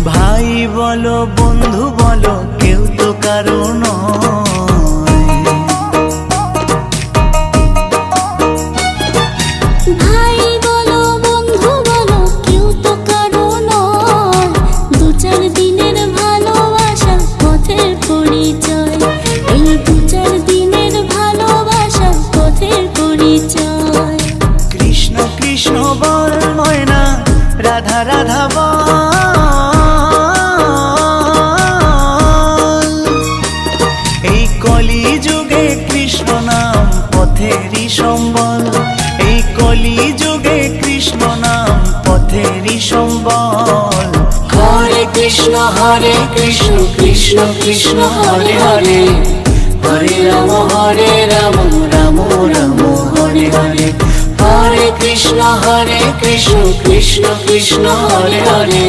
ভাই বলো বন্ধু বলো কেউ তো কারো নয়। ভাই বলো বন্ধু বলো কেউ তো কারো নয়। দু চার দিনের ভালোবাসা পথের পরিচয়। এই দু চার দিনের ভালোবাসা পথের পরিচয়। কৃষ্ণ কৃষ্ণ বল ময়না রাধা রাধা বল। এই কলি যুগে কৃষ্ণ নাম পথেরই সম্বল। এই কলি যুগে কৃষ্ণ নাম পথেরই সম্বল। হরে কৃষ্ণ কৃষ্ণ কৃষ্ণ হরে হরে, হরে রাম রাম রাম হরে হরে। হরে কৃষ্ণ কৃষ্ণ কৃষ্ণ হরে হরে।